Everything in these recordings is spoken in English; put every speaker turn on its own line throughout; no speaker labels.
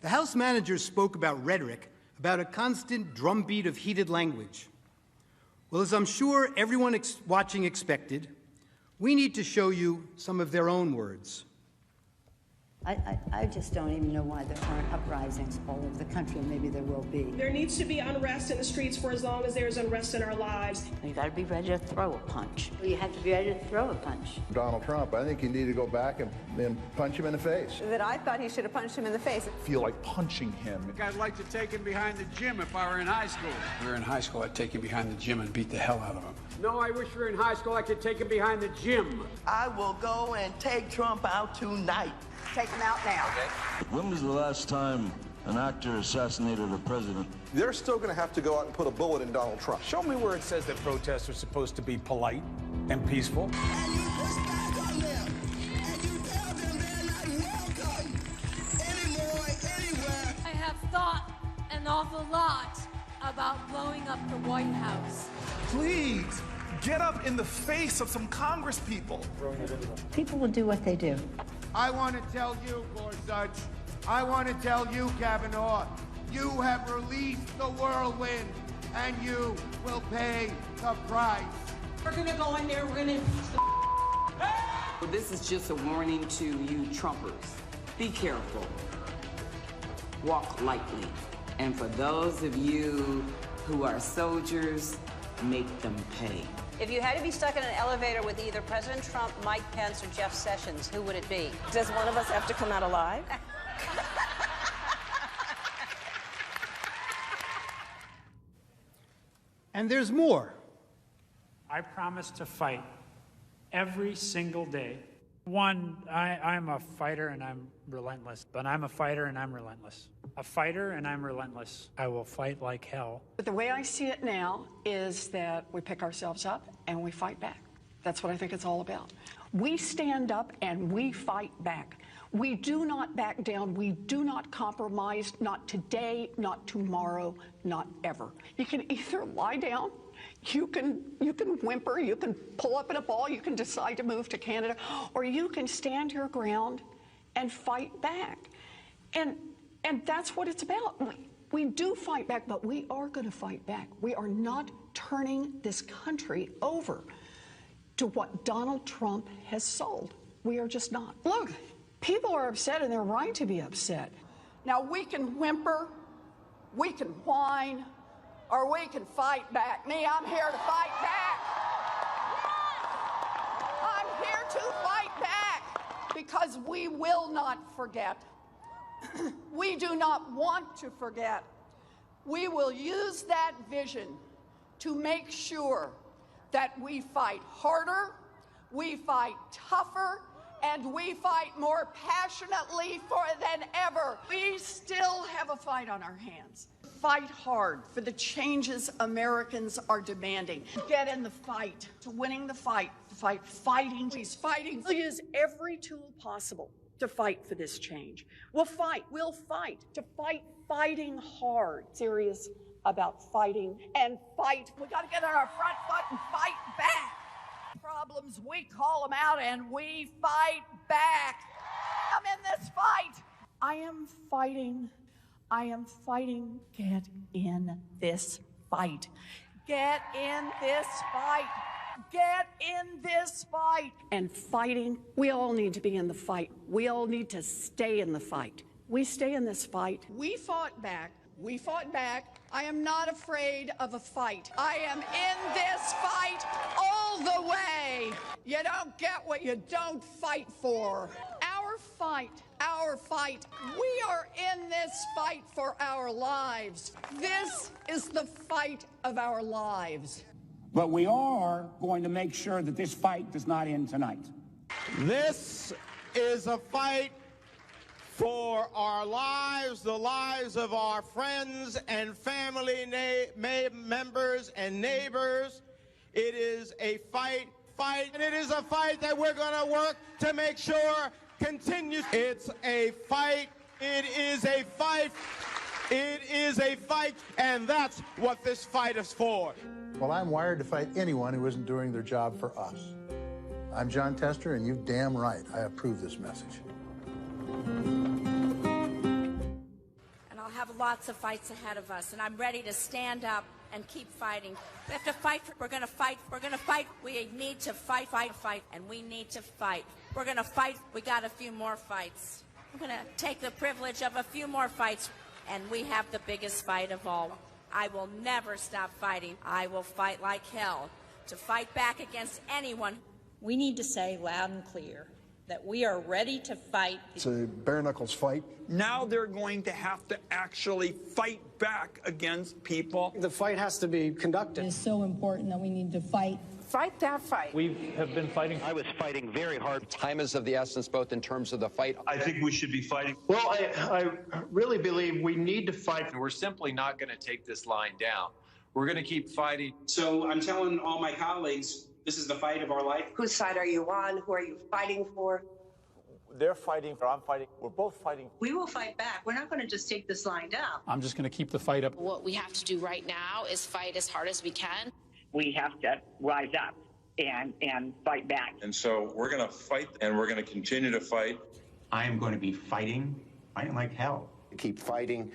The House managers spoke about rhetoric, about a constant drumbeat of heated language. Well, as I'm sure everyone watching expected, we need to show you some of their own words.
I just don't even know why there aren't uprisings all over the country, and maybe there will be.
There needs to be unrest in the streets for as long as there's unrest in our lives.
You got to be ready to throw a punch. You have to be ready to throw a punch.
Donald Trump, I think you need to go back and punch him in the face.
That I thought he should have punched him in the face.
I feel like punching him.
I'd like to take him behind the gym if I were in high school. If we were in high school, I'd take him behind the gym and beat the hell out of him.
No, I wish we were in high school. I could take him behind the gym.
I will go and take Trump out tonight.
Take him out now.
Okay. When was the last time an actor assassinated a president?
They're still going to have to go out and put a bullet in Donald Trump.
Show me where it says that protests are supposed to be polite and peaceful.
And you push back on them, and you tell them they're not welcome anymore, anywhere.
I have thought an awful lot about blowing up the White House.
Please, get up in the face of some Congress people.
People will do what they do.
I want to tell you, Gorsuch, I want to tell you, Kavanaugh, you have released the whirlwind, and you will pay the price.
We're going to go in there, we're going to impeach the
Well, this is just a warning to you Trumpers. Be careful. Walk lightly. And for those of you who are soldiers, make them pay.
If you had to be stuck in an elevator with either President Trump, Mike Pence, or Jeff Sessions, who would it be?
Does one of us have to come out alive?
And there's more.
I promise to fight every single day. One, I'm a fighter and I'm relentless, but I'm a fighter and I'm relentless. A fighter and I'm relentless. I will fight like hell.
But the way I see it now is that we pick ourselves up and we fight back. That's what I think it's all about. We stand up and we fight back. We do not back down. We do not compromise, not today, not tomorrow, not ever. You can either lie down, you can whimper, you can pull up in a ball, you can decide to move to Canada, or you can stand your ground and fight back. And that's what it's about. We do fight back, but we are going to fight back. We are not turning this country over to what Donald Trump has sold. We are just not. Look, people are upset, and they're right to be upset. Now, we can whimper, we can whine, or we can fight back. Me, I'm here to fight back. I'm here to fight back because we will not forget. We do not want to forget. We will use that vision to make sure that we fight harder, we fight tougher, and we fight more passionately than ever. We still have a fight on our hands. Fight hard for the changes Americans are demanding. Get in the fight, to winning the fight, fighting. He's fighting. We'll use every tool possible to fight for this change. We'll fight to fight, fighting hard. Serious about fighting and fight. We got to get on our front foot and fight back. Problems, we call them out and we fight back. I'm in this fight. I am fighting. Get in this fight. Get in this fight. Get in this fight. And fighting, we all need to be in the fight. We all need to stay in the fight. We stay in this fight. We fought back. We fought back. I am not afraid of a fight. I am in this fight all the way. You don't get what you don't fight for. Our fight. We are in this fight for our lives. This is the fight of our lives.
But we are going to make sure that this fight does not end tonight.
This is a fight for our lives, the lives of our friends and family members and neighbors. It is a fight, and it is a fight that we're going to work to make sure continues. It's a fight. It is a fight. It is a fight, and that's what this fight is for.
Well, I'm wired to fight anyone who isn't doing their job for us. I'm John Tester, and you damn right I approve this message.
have lots of fights ahead of us, and I'm ready to stand up and keep fighting. We have to fight. We're going to fight. We're going to fight. We need to fight, and we need to fight. We're going to fight. We got a few more fights. I'm going to take the privilege of a few more fights, and we have the biggest fight of all. I will never stop fighting. I will fight like hell to fight back against anyone.
We need to say loud and clear that we are ready to fight.
It's a bare-knuckles fight.
Now they're going to have to actually fight back against people.
The fight has to be conducted.
It's so important that we need to fight.
Fight that fight.
We have been fighting.
I was fighting very hard. Time is of the essence, both in terms of the fight.
I think we should be fighting.
Well, I really believe we need to fight.
We're simply not going to take this line down. We're going to keep fighting.
So I'm telling all my colleagues, this is the fight of our life.
Whose side are you on? Who are you fighting for?
They're fighting, or I'm fighting. We're both fighting.
We will fight back. We're not going to just take this line down.
I'm just going to keep the fight up.
What we have to do right now is fight as hard as we can.
We have to rise up and fight back.
And so we're going to fight, and we're going to continue to fight.
I am going to be fighting like hell.
Keep fighting,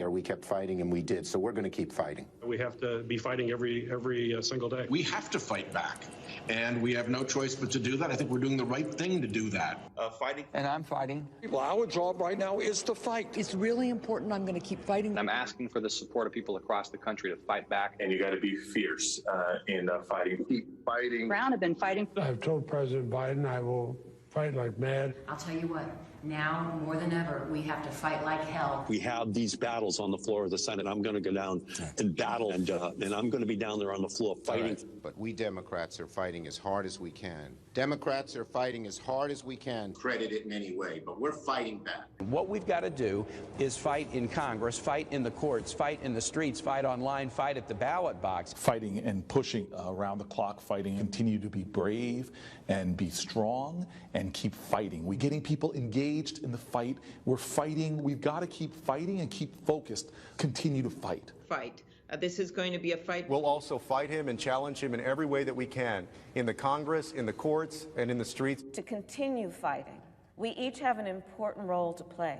or we kept fighting and we did. So we're going to keep fighting.
We have to be fighting every single day.
We have to fight back, and we have no choice but to do that. I think we're doing the right thing to do that.
Fighting.
And I'm fighting. Well, our job right now is to fight.
It's really important. I'm going to keep fighting.
I'm asking for the support of people across the country to fight back.
And you got to be fierce in fighting.
Keep fighting.
Brown have been fighting.
I've told President Biden I will fight like mad.
I'll tell you what, now more than ever, we have to fight like hell.
We have these battles on the floor of the Senate. I'm going to go down and battle, and I'm going to be down there on the floor fighting.
Right. But we Democrats are fighting as hard as we can. Democrats are fighting as hard as we can. Credit it in any way, but we're fighting back.
What we've got to do is fight in Congress, fight in the courts, fight in the streets, fight online, fight at the ballot box.
Fighting and pushing around the clock, fighting, continue to be brave and be strong and keep fighting. We're getting people engaged in the fight. We're fighting. We've got to keep fighting and keep focused. Continue to fight.
Fight. This is going to be a fight.
We'll also fight him and challenge him in every way that we can, in the Congress, in the courts, and in the streets.
To continue fighting, we each have an important role to play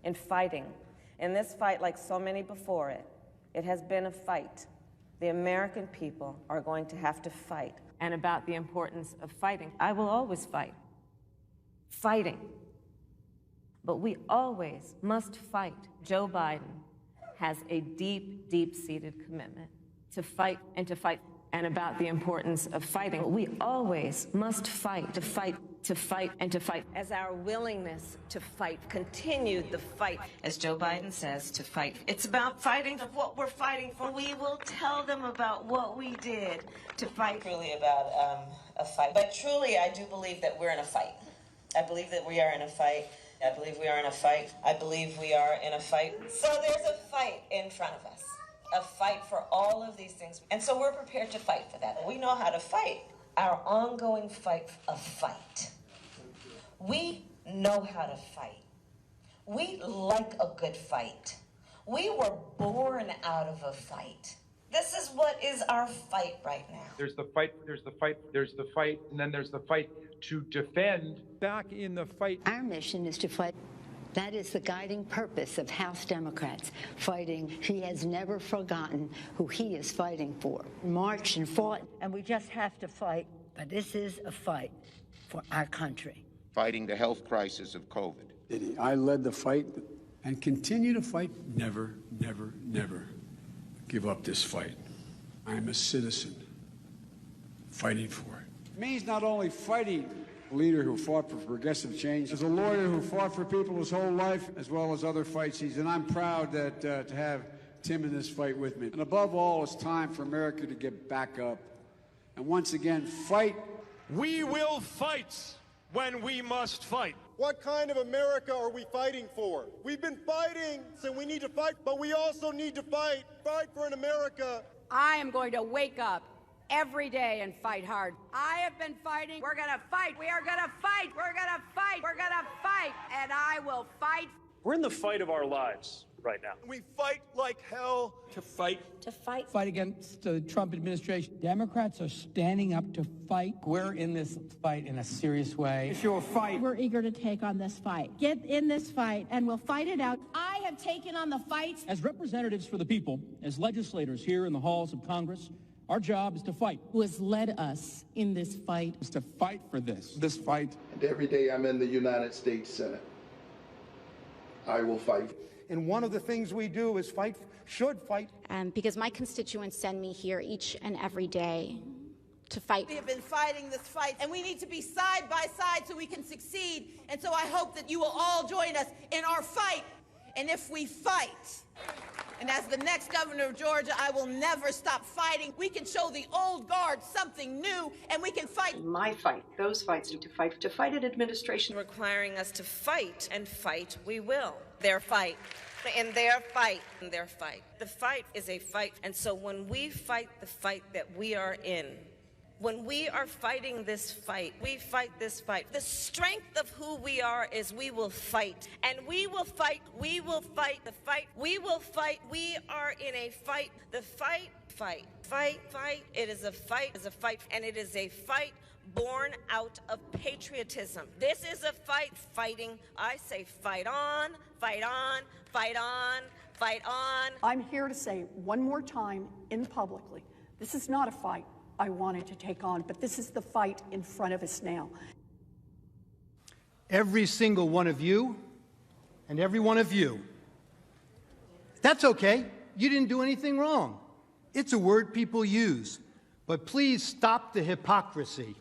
in fighting. In this fight, like so many before it, it has been a fight. The American people are going to have to fight. And about the importance of fighting, I will always fight. Fighting. But we always must fight. Joe Biden has a deep, deep-seated commitment to fight and to fight. And about the importance of fighting, we always must fight, to fight, to fight, and to fight. As our willingness to fight continued the fight, as Joe Biden says, to fight. It's about fighting of what we're fighting for. We will tell them about what we did to fight. Truly about a fight. But truly, I do believe that we're in a fight. I believe that we are in a fight. I believe we are in a fight. I believe we are in a fight. So there's a fight in front of us, a fight for all of these things. And so we're prepared to fight for that. We know how to fight. Our ongoing fight of fight. We know how to fight. We like a good fight. We were born out of a fight. This is what is our fight right now.
There's the fight, there's the fight, there's the fight, and then there's the fight to defend.
Back in the fight.
Our mission is to fight. That is the guiding purpose of House Democrats, fighting. He has never forgotten who he is fighting for. Marched and fought, and we just have to fight. But this is a fight for our country.
Fighting the health crisis of COVID.
I led the fight and continue to fight. Never, never, never give up this fight. I'm a citizen fighting for it. It means not only fighting a leader who fought for progressive change, as a lawyer who fought for people his whole life, as well as other fights. And I'm proud that to have Tim in this fight with me. And above all, it's time for America to get back up and once again fight.
We will fight when we must fight.
What kind of America are we fighting for? We've been fighting, so we need to fight, but we also need to fight for an America.
I am going to wake up every day and fight hard. I have been fighting. We're going to fight. We are going to fight. We're going to fight. We're going to fight. And I will fight.
We're in the fight of our lives right now.
We fight like hell
To fight.
To fight.
Fight against the Trump administration. Democrats are standing up to fight.
We're in this fight in a serious way.
It's your fight.
We're eager to take on this fight. Get in this fight, and we'll fight it out. I
have taken on the fights. As representatives for the people, as legislators here in the halls of Congress, our job is to fight.
Who has led us in this fight?
Is to fight for this fight.
And every day I'm in the United States Senate, I will fight.
And one of the things we do is should fight.
Because my constituents send me here each and every day to fight.
We have been fighting this fight, and we need to be side by side so we can succeed. And so I hope that you will all join us in our fight. And if we fight, and as the next governor of Georgia, I will never stop fighting. We can show the old guard something new, and we can fight.
My fight, those fights, to fight an administration
Requiring us to fight, and fight we will. Their fight. In their fight. In their fight. The fight is a fight. And so when we fight the fight that we are in, when we are fighting this fight, we fight this fight. The strength of who we are is we will fight. And we will fight. We will fight the fight. We will fight. We are in a fight. The fight. It is a fight. It's a fight. And it is a fight born out of patriotism. This is a fight. Fighting. I say fight on, fight on, fight on, fight on.
I'm here to say one more time publicly, this is not a fight I wanted to take on, but this is the fight in front of us now.
Every single one of you and every one of you. That's okay. You didn't do anything wrong. It's a word people use. But please stop the hypocrisy.